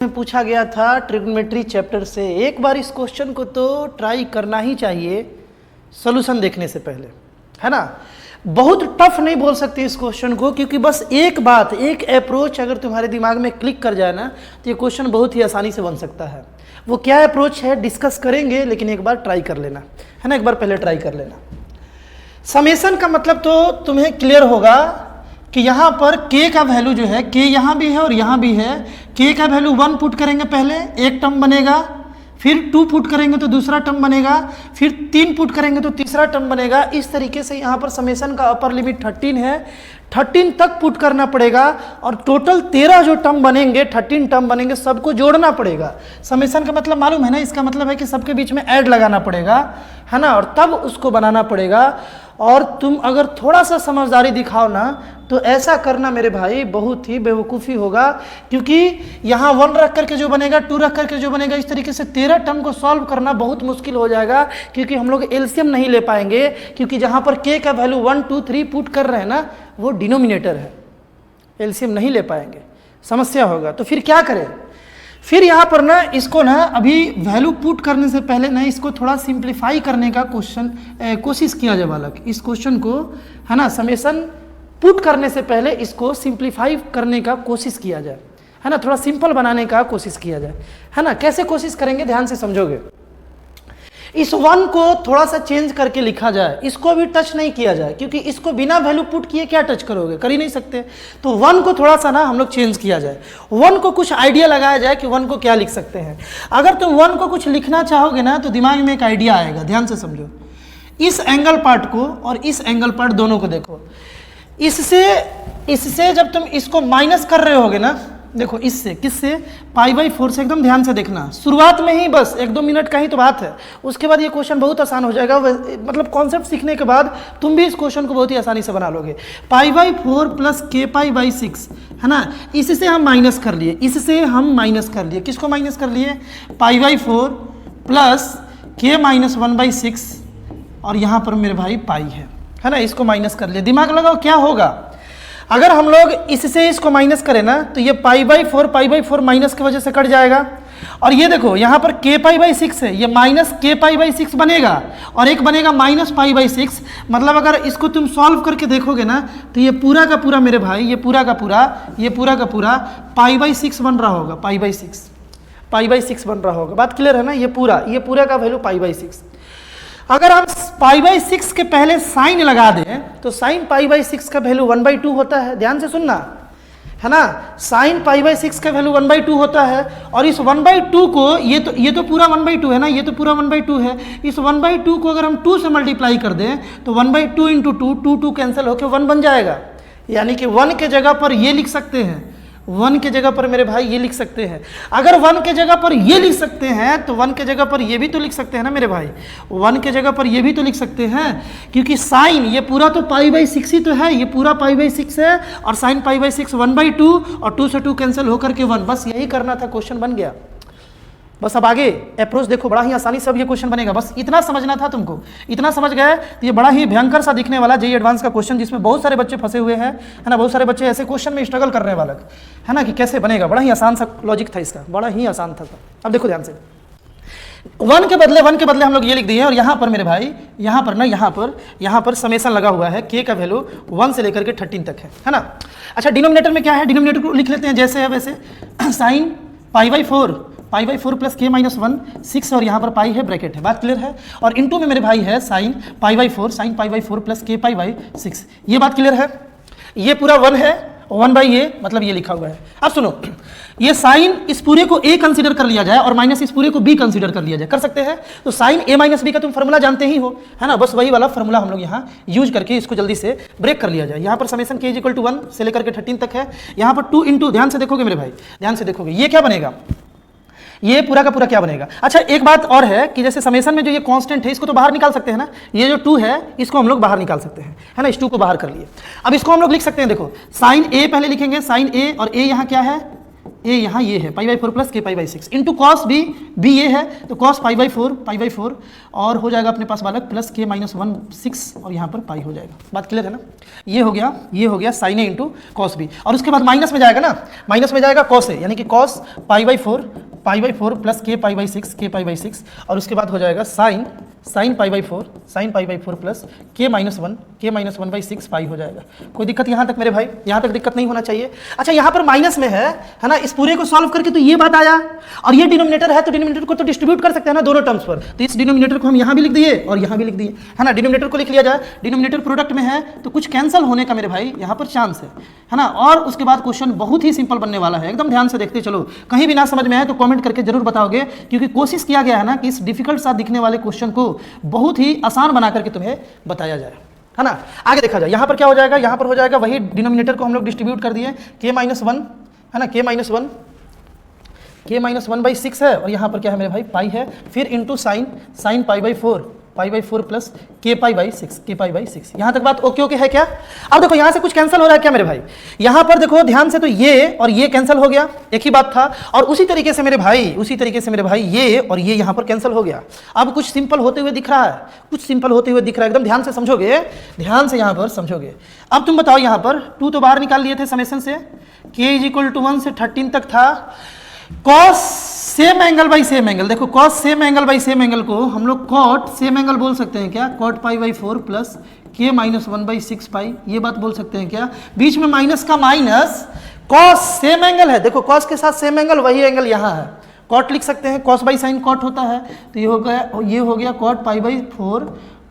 में पूछा गया था ट्रिग्नोमेट्री चैप्टर से। एक बार इस क्वेश्चन को तो ट्राई करना ही चाहिए सॉल्यूशन देखने से पहले, है ना। बहुत टफ नहीं बोल सकते इस क्वेश्चन को, क्योंकि बस एक बात, एक अप्रोच अगर तुम्हारे दिमाग में क्लिक कर जाए ना तो ये क्वेश्चन बहुत ही आसानी से बन सकता है। वो क्या अप्रोच है डिस्कस करेंगे, लेकिन एक बार ट्राई कर लेना, है ना। एक बार पहले ट्राई कर लेना। समेशन का मतलब तो तुम्हें क्लियर होगा कि यहाँ पर k का वैल्यू जो है, k यहाँ भी है और यहाँ भी है। k का वैल्यू 1 पुट करेंगे पहले, एक टर्म बनेगा, फिर 2 पुट करेंगे तो दूसरा टर्म बनेगा, फिर 3 पुट करेंगे तो तीसरा टर्म बनेगा। इस तरीके से यहाँ पर समेशन का अपर लिमिट 13 है, 13 तक पुट करना पड़ेगा और टोटल 13 जो टर्म बनेंगे, 13 टर्म बनेंगे, सबको जोड़ना पड़ेगा। समेशन का मतलब मालूम है ना, इसका मतलब है कि सबके बीच में ऐड लगाना पड़ेगा, है ना, और तब उसको बनाना पड़ेगा। और तुम अगर थोड़ा सा समझदारी दिखाओ ना तो ऐसा करना मेरे भाई बहुत ही बेवकूफ़ी होगा, क्योंकि यहाँ 1 रख करके जो बनेगा, 2 रख करके जो बनेगा, इस तरीके से 13 टर्म को सॉल्व करना बहुत मुश्किल हो जाएगा, क्योंकि हम लोग एलसीएम नहीं ले पाएंगे। क्योंकि जहाँ पर k का वैल्यू 1 2 3 पुट कर रहे हैं ना, वो डिनोमिनेटर है, एलसीएम नहीं ले पाएंगे, समस्या होगा। तो फिर क्या करें? फिर यहाँ पर ना इसको ना अभी वैल्यू पुट करने से पहले ना इसको थोड़ा सिंप्लीफाई करने का कोशिश किया जाए बालक। इस क्वेश्चन को, है ना, समेशन पुट करने से पहले इसको सिंप्लीफाई करने का कोशिश किया जाए, है ना, थोड़ा सिंपल बनाने का कोशिश किया जाए, है ना। कैसे कोशिश करेंगे ध्यान से समझोगे। इस 1 को थोड़ा सा चेंज करके लिखा जाए, इसको भी टच नहीं किया जाए, क्योंकि इसको बिना वैल्यू पुट किए क्या टच करोगे, कर ही नहीं सकते। तो 1 को थोड़ा सा ना हम लोग चेंज किया जाए, 1 को कुछ आइडिया लगाया जाए कि 1 को क्या लिख सकते हैं। अगर तुम 1 को कुछ लिखना चाहोगे ना तो दिमाग में एक आइडिया आएगा, ध्यान से समझो। इस एंगल पार्ट को और इस एंगल पार्ट दोनों को देखो। इससे जब तुम इसको माइनस कर रहे होगे ना, देखो इससे, किससे, π/4 से। एकदम ध्यान से देखना, शुरुआत में ही बस 1-2 मिनट का ही तो बात है, उसके बाद ये क्वेश्चन बहुत आसान हो जाएगा। मतलब कॉन्सेप्ट सीखने के बाद तुम भी इस क्वेश्चन को बहुत ही आसानी से बना लोगे। π/4 प्लस kπ/6, है ना, इससे हम माइनस कर लिए, इससे हम माइनस कर लिए, किसको माइनस कर लिए, π/4 प्लस k-1/6, और यहाँ पर मेरे भाई पाई है ना, इसको माइनस कर लिए। दिमाग लगाओ क्या होगा अगर हम लोग इससे इसको माइनस करें ना, तो ये π/4 माइनस की वजह से कट जाएगा। और ये देखो यहाँ पर kπ/6 है, ये माइनस kπ/6 बनेगा और एक बनेगा माइनस π/6। मतलब अगर इसको तुम सॉल्व करके देखोगे ना तो ये पूरा का पूरा मेरे भाई, ये पूरा का पूरा π/6 बन रहा होगा, π/6 बन रहा होगा। बात क्लियर है ना। ये पूरा का वैल्यू π/6। अगर हम π/6 के पहले साइन लगा दें तो साइन π/6 का वैल्यू 1/2 होता है। ध्यान से सुनना, है ना, साइन π/6 का वैल्यू 1/2 होता है। और इस 1/2 को, ये तो पूरा 1/2 है ना, ये तो पूरा 1/2 है। इस 1/2 को अगर हम 2 से मल्टीप्लाई कर दें तो 1/2 इंटू 2 कैंसिल होकर 1 बन जाएगा। यानी कि 1 के जगह पर ये लिख सकते हैं, 1 के जगह पर मेरे भाई ये लिख सकते हैं। अगर 1 के जगह पर ये लिख सकते हैं तो 1 के जगह पर ये भी तो लिख सकते हैं ना मेरे भाई, 1 के जगह पर ये भी तो लिख सकते हैं, क्योंकि साइन ये पूरा तो π/6 ही तो है, ये पूरा π/6 है, और साइन π/6 1/2 और 2 से 2 कैंसिल होकर के 1। बस यही करना था, क्वेश्चन बन गया। बस अब आगे अप्रोच देखो, बड़ा ही आसानी से अब ये क्वेश्चन बनेगा। बस इतना समझना था तुमको, इतना समझ गए तो ये बड़ा ही भयंकर सा दिखने वाला जेईई एडवांस का क्वेश्चन, जिसमें बहुत सारे बच्चे फंसे हुए हैं, है ना, बहुत सारे बच्चे ऐसे क्वेश्चन में स्ट्रगल कर रहे वाले, है ना, कि कैसे बनेगा। बड़ा ही आसान सा लॉजिक था इसका, बड़ा ही आसान था। अब देखो ध्यान से, 1 के बदले हम लोग ये लिख दिए, और यहाँ पर मेरे भाई, यहाँ पर समेशन लगा हुआ है, k का वैल्यू 1 से लेकर के 13 तक है ना। अच्छा, डिनोमिनेटर में क्या है, डिनोमिनेटर को लिख लेते हैं जैसे है वैसे। साइन π/4 प्लस k-1 6, और यहाँ पर पाई है, ब्रैकेट है। बात क्लियर है। और इंटू में मेरे भाई है साइन π/4 प्लस kπ/6। ये बात क्लियर है। ये पूरा 1 है, 1/a, मतलब ये लिखा हुआ है। अब सुनो, ये साइन इस पूरे को a कंसीडर कर लिया जाए और माइनस इस पूरे को b कंसीडर कर लिया जाए, कर सकते हैं। तो साइन a-b का तुम फॉर्मूला जानते ही हो, है ना, बस वही वाला फॉर्मूला हम लोग यहाँ यूज करके इसको जल्दी से ब्रेक कर लिया जाए। यहाँ पर समेशन k = 1 से लेकर के 13 तक है। यहाँ पर 2 इंटू, ध्यान से देखोगे मेरे भाई, ध्यान से देखोगे, ये क्या बनेगा, ये पूरा का पूरा क्या बनेगा। अच्छा, एक बात और है कि जैसे समेशन में जो ये कांस्टेंट है, इसको तो बाहर निकाल सकते हैं ना, ये जो 2 है इसको हम लोग बाहर निकाल सकते हैं, है ना, इस 2 को बाहर कर लिए। अब इसको हम लोग लिख सकते हैं, देखो साइन a पहले लिखेंगे, साइन a, और a यहाँ क्या है, ए यहाँ ये है π/4 plus k π/6 into cos B ये है तो कॉस π/4 और हो जाएगा अपने पास बालक प्लस k-1 और यहाँ पर पाई हो जाएगा। बात क्लियर है ना। ये हो गया साइन ए इंटू कॉस बी और उसके बाद माइनस में जाएगा ना, माइनस में जाएगा कॉस ए यानी कि कॉस π/4 प्लस k π/6 और उसके बाद हो जाएगा साइन π/4 प्लस k-1/6 पाई हो जाएगा। कोई दिक्कत यहाँ तक मेरे भाई? यहाँ तक दिक्कत नहीं होना चाहिए। अच्छा यहाँ पर माइनस में है ना, इस पूरे को सॉल्व करके तो ये बात आया और ये डिनोमिनेटर है तो डिनोमिनेटर को तो डिस्ट्रीब्यूट कर सकते हैं ना दोनों टर्म्स पर, तो इस डिनोमिनेटर को हम यहाँ भी लिख दिए और यहाँ भी लिख दिए है ना। डिनोमिनेटर को लिख लिया जाए, डिनोमिनेटर प्रोडक्ट में है तो कुछ कैंसिल होने का मेरे भाई यहाँ पर चांस है ना। और उसके बाद क्वेश्चन बहुत ही सिंपल बनने वाला है, एकदम ध्यान से देखते चलो। कहीं भी ना समझ में आए तो कॉमेंट करके जरूर बताओगे, क्योंकि कोशिश किया गया है ना कि इस डिफिकल्ट सा दिखने वाले क्वेश्चन को बहुत ही आसान बना करके तुम्हें बताया जाए, है ना। आगे देखा जाए यहाँ पर क्या हो जाएगा, यहाँ पर हो जाएगा वही डिनोमिनेटर को हम लोग डिस्ट्रीब्यूट कर दिए k-1 है ना, k-1/6 है और यहाँ पर क्या है मेरे भाई पाई है, फिर इंटू साइन π/4 प्लस k π/6 यहाँ तक बात ओके है क्या। अब देखो यहाँ से कुछ कैंसिल हो रहा है क्या मेरे भाई, यहाँ पर देखो ध्यान से, तो ये और ये कैंसिल हो गया, एक ही बात था। और उसी तरीके से मेरे भाई ये और ये यहाँ पर कैंसिल हो गया। अब कुछ सिंपल होते हुए दिख रहा है, एकदम ध्यान से समझोगे, ध्यान से यहाँ पर समझोगे। अब तुम बताओ यहाँ पर 2 तो बाहर निकाल लिए थे समेशन से, k = 1 से 13 तक था। Cos same angle by same angle, देखो cos same angle by same angle को हम लोग कॉट सेम एंगल बोल सकते हैं क्या, कॉट π/4 प्लस k-1/6 पाई, ये बात बोल सकते हैं क्या। बीच में माइनस का माइनस, कॉस सेम एंगल है, देखो कॉस के साथ सेम एंगल, वही एंगल यहाँ है, कॉट लिख सकते हैं, कॉस बाई साइन कॉट होता है, तो ये हो गया कॉट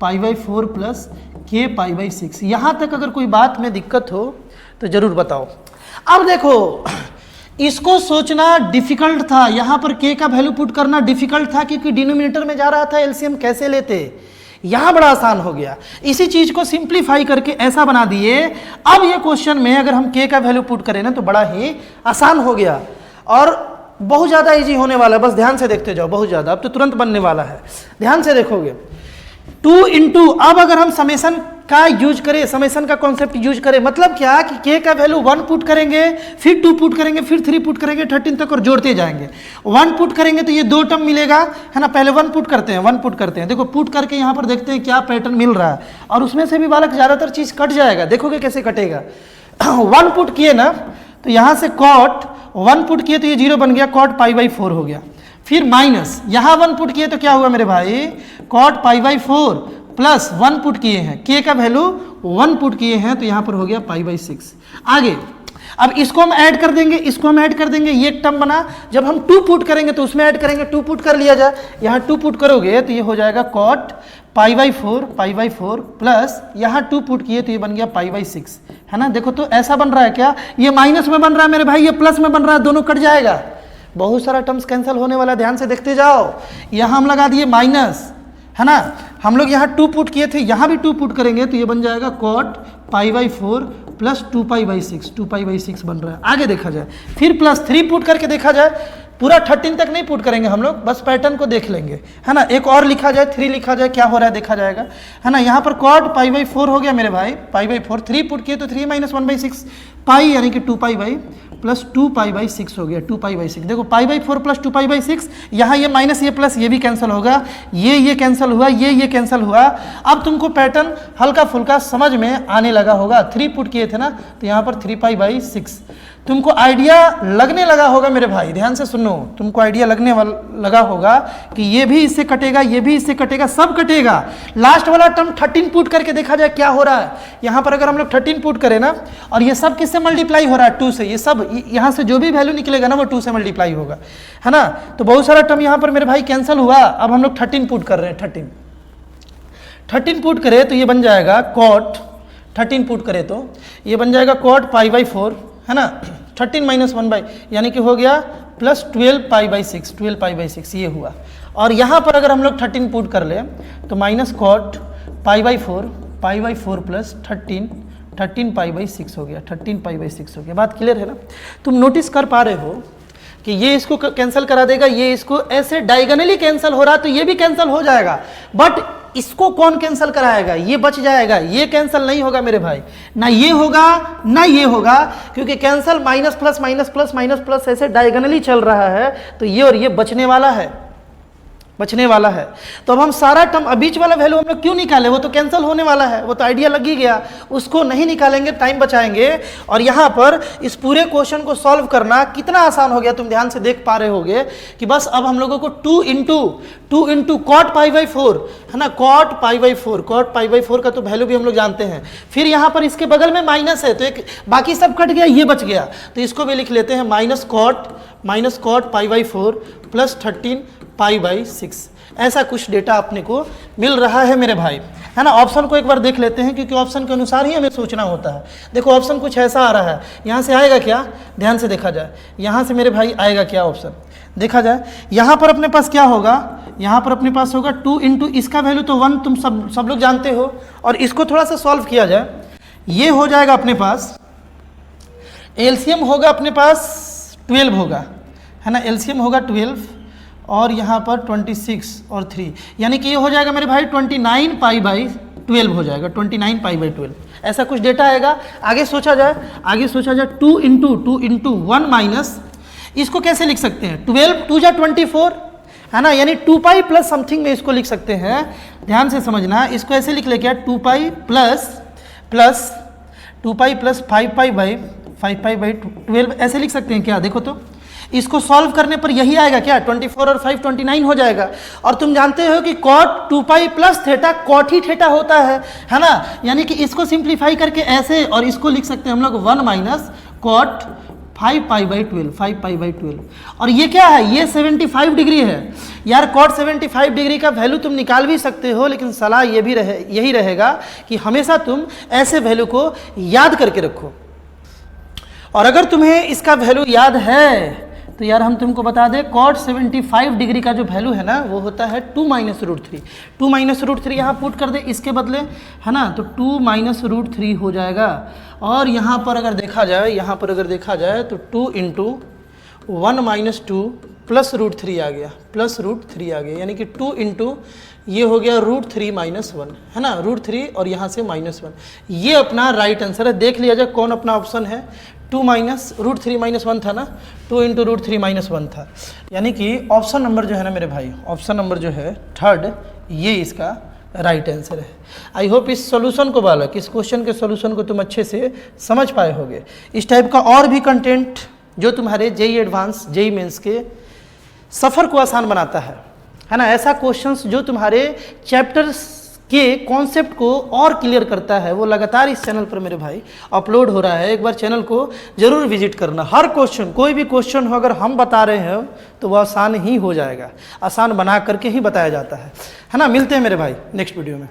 π/4 प्लस k π/6। यहाँ तक अगर कोई बात में दिक्कत हो तो जरूर बताओ। अब देखो इसको सोचना डिफिकल्ट था, यहाँ पर k का वैल्यू पुट करना डिफिकल्ट था, क्योंकि डिनोमिनेटर में जा रहा था एलसीएम कैसे लेते, यहाँ बड़ा आसान हो गया। इसी चीज को सिंप्लीफाई करके ऐसा बना दिए। अब ये क्वेश्चन में अगर हम k का वैल्यू पुट करें ना तो बड़ा ही आसान हो गया और बहुत ज्यादा इजी होने वाला है, बस ध्यान से देखते जाओ, बहुत ज्यादा, अब तो तुरंत बनने वाला है, ध्यान से देखोगे। 2 इंटू, अब अगर हम समेशन का यूज करें, समेशन का कॉन्सेप्ट यूज करें, मतलब क्या कि k का वैल्यू 1 पुट करेंगे, फिर 2 पुट करेंगे, फिर 3 पुट करेंगे, 13 तक और जोड़ते जाएंगे। 1 पुट करेंगे तो ये 2 टर्म मिलेगा, है ना। पहले 1 पुट करते हैं, देखो पुट करके यहाँ पर देखते हैं क्या पैटर्न मिल रहा है, और उसमें से भी बालक ज्यादातर चीज कट जाएगा, देखोगे कैसे कटेगा। 1 पुट किए ना तो यहाँ से कॉट 1 पुट किए तो ये 0 बन गया, कॉट π/4 हो गया, फिर माइनस यहाँ 1 पुट किए तो क्या हुआ मेरे भाई, कॉट π/4 प्लस 1 पुट किए हैं, k का वैल्यू 1 पुट किए हैं तो यहाँ पर हो गया π/6। आगे अब इसको हम ऐड कर देंगे, ये एक टर्म बना। जब हम 2 पुट करेंगे तो उसमें ऐड करेंगे, 2 पुट कर लिया जाए, यहाँ 2 पुट करोगे तो ये हो जाएगा कॉट π/4 प्लस यहाँ 2 पुट किए तो ये बन गया π/6, है ना। देखो तो ऐसा बन रहा है क्या, ये माइनस में बन रहा है मेरे भाई, ये प्लस में बन रहा है, दोनों कट जाएगा, बहुत सारा टर्म्स कैंसिल होने वाला, ध्यान से देखते जाओ। यहाँ हम लगा दिए माइनस, है ना, हम लोग यहाँ 2 पुट किए थे, यहाँ भी 2 पुट करेंगे तो ये बन जाएगा कॉट π/4 प्लस 2π/6 बन रहा है। आगे देखा जाए, फिर प्लस 3 पुट करके देखा जाए, पूरा 13 तक नहीं पुट करेंगे हम लोग, बस पैटर्न को देख लेंगे, है ना। एक और लिखा जाए, 3 लिखा जाए, क्या हो रहा है देखा जाएगा, है ना। यहाँ पर कॉट π/4 हो गया मेरे भाई, π/4, 3 पुट किए तो 3 - 1/6 पाई यानी कि 2π प्लस 2π/6 हो गया, 2π/6। देखो π/4 प्लस 2π/6, यहाँ ये माइनस ये प्लस ये भी कैंसिल होगा, ये कैंसिल हुआ, ये कैंसिल हुआ। अब तुमको पैटर्न हल्का फुल्का समझ में आने लगा होगा। 3 पुट किए थे ना तो यहाँ पर 3π/6, तुमको आइडिया लगने लगा होगा मेरे भाई, ध्यान से सुनो, तुमको आइडिया लगने लगा होगा कि ये भी इससे कटेगा, ये भी इससे कटेगा, सब कटेगा। लास्ट वाला टर्म 13 पुट करके देखा जाए क्या हो रहा है। यहाँ पर अगर हम लोग 13 पुट करें ना, और ये सब किससे मल्टीप्लाई हो रहा है, 2 से, ये सब यहाँ से जो भी वैल्यू निकलेगा ना वो 2 से मल्टीप्लाई होगा, है ना। तो बहुत सारा टर्म यहाँ पर मेरे भाई कैंसिल हुआ। अब हम लोग 13 पुट कर रहे हैं, 13 पुट करें तो ये बन जाएगा कॉट, 13 पुट करें तो ये बन जाएगा कॉट π/4, है ना, 13 - 1 यानी कि हो गया प्लस 12π/6 ये हुआ। और यहाँ पर अगर हम लोग 13 पुट कर ले तो माइनस कॉट π/4 प्लस 13π/6 हो गया, 13π/6 हो गया। बात क्लियर है ना। तुम नोटिस कर पा रहे हो कि ये इसको कैंसिल करा देगा, ये इसको ऐसे डायगोनली कैंसिल हो रहा तो ये भी कैंसिल हो जाएगा, बट इसको कौन कैंसिल कराएगा, ये बच जाएगा, ये कैंसिल नहीं होगा मेरे भाई, ना ये होगा ना ये होगा, क्योंकि cancel minus plus minus plus minus plus ऐसे डायगोनली चल रहा है, तो ये और ये बचने वाला है, बचने वाला है। तो अब हम सारा टर्म, अब बीच वाला वैल्यू हम लोग क्यों निकाले, वो तो कैंसिल होने वाला है, वो तो आइडिया लग ही गया, उसको नहीं निकालेंगे, टाइम बचाएंगे। और यहाँ पर इस पूरे क्वेश्चन को सॉल्व करना कितना आसान हो गया, तुम ध्यान से देख पा रहे होगे कि बस अब हम लोगों को 2 इंटू कॉट पाई बाई 4 है ना, कॉट पाई बाई 4 का तो वैल्यू भी हम लोग जानते हैं। फिर यहाँ पर इसके बगल में माइनस है, तो एक बाकी सब कट गया, ये बच गया, तो इसको भी लिख लेते हैं minus cot pi by 4 plus 13 pi by 6। ऐसा कुछ डेटा अपने को मिल रहा है मेरे भाई, है ना। ऑप्शन को एक बार देख लेते हैं, क्योंकि ऑप्शन के अनुसार ही हमें सोचना होता है। देखो ऑप्शन कुछ ऐसा आ रहा है, यहाँ से आएगा क्या, ध्यान से देखा जाए, यहाँ से मेरे भाई आएगा क्या ऑप्शन, देखा जाए यहाँ पर अपने पास क्या होगा, यहाँ पर अपने पास होगा 2 इंटू इसका वैल्यू तो 1, तुम सब लोग जानते हो, और इसको थोड़ा सा सॉल्व किया जाए, ये हो जाएगा अपने पास, एलसीएम होगा अपने पास 12 होगा, है ना, एलसीएम होगा 12 और यहाँ पर 26 और 3, यानी कि ये हो जाएगा मेरे भाई 29 पाई बाई 12 हो जाएगा, 29 पाई बाई 12, ऐसा कुछ डेटा आएगा। आगे सोचा जाए 2 इंटू 1 माइनस, इसको कैसे लिख सकते हैं, 12 2 जा 24 है ना, यानी 2 पाई प्लस समथिंग में इसको लिख सकते हैं। ध्यान से समझना, इसको ऐसे लिख ले क्या, 2 पाई प्लस 5 पाई बाई 12 ऐसे लिख सकते हैं क्या, देखो तो इसको सॉल्व करने पर यही आएगा क्या, 24 और 5 29 हो जाएगा। और तुम जानते हो कि cot 2 pi plus theta cot ही थीटा होता है ना, यानी कि इसको सिंप्लीफाई करके ऐसे, और इसको लिख सकते हैं हम लोग 1 माइनस कॉट 5 पाई बाई 12। और ये क्या है, ये 75 डिग्री है यार, कॉट 75 डिग्री का वैल्यू तुम निकाल भी सकते हो, लेकिन सलाह ये भी यही रहेगा कि हमेशा तुम ऐसे वैल्यू को याद करके रखो। और अगर तुम्हें इसका वैल्यू याद है तो यार हम तुमको बता दें, कॉट 75 डिग्री का जो वैल्यू है ना, वो होता है 2 माइनस रूट 3। 2 माइनस रूट 3 यहाँ पुट कर दे इसके बदले, है ना, तो 2 माइनस रूट 3 हो जाएगा। और यहाँ पर अगर देखा जाए तो 2 इंटू 1 माइनस 2 प्लस रूट 3 आ गया, यानी कि 2 इंटू ये हो गया रूट 3 माइनस 1, है ना, रूट 3 और यहाँ से माइनस 1, ये अपना राइट आंसर है। देख लिया जाए कौन अपना ऑप्शन है, 2 माइनस रूट 3 माइनस 1 था ना, 2 इंटू रूट 3 माइनस 1 था, यानी कि ऑप्शन नंबर जो है ना मेरे भाई, ऑप्शन नंबर जो है 3rd, ये इसका राइट आंसर है। आई होप इस सॉल्यूशन को बालक, इस क्वेश्चन के सॉल्यूशन को तुम अच्छे से समझ पाए होगे। इस टाइप का और भी कंटेंट जो तुम्हारे जेईई एडवांस, जेईई मेंस के सफ़र को आसान बनाता है ना, ऐसा क्वेश्चंस जो तुम्हारे चैप्टर्स के कॉन्सेप्ट को और क्लियर करता है, वो लगातार इस चैनल पर मेरे भाई अपलोड हो रहा है। एक बार चैनल को जरूर विजिट करना। हर क्वेश्चन, कोई भी क्वेश्चन हो अगर हम बता रहे हैं तो वो आसान ही हो जाएगा, आसान बना करके ही बताया जाता है ना। मिलते हैं मेरे भाई नेक्स्ट वीडियो में।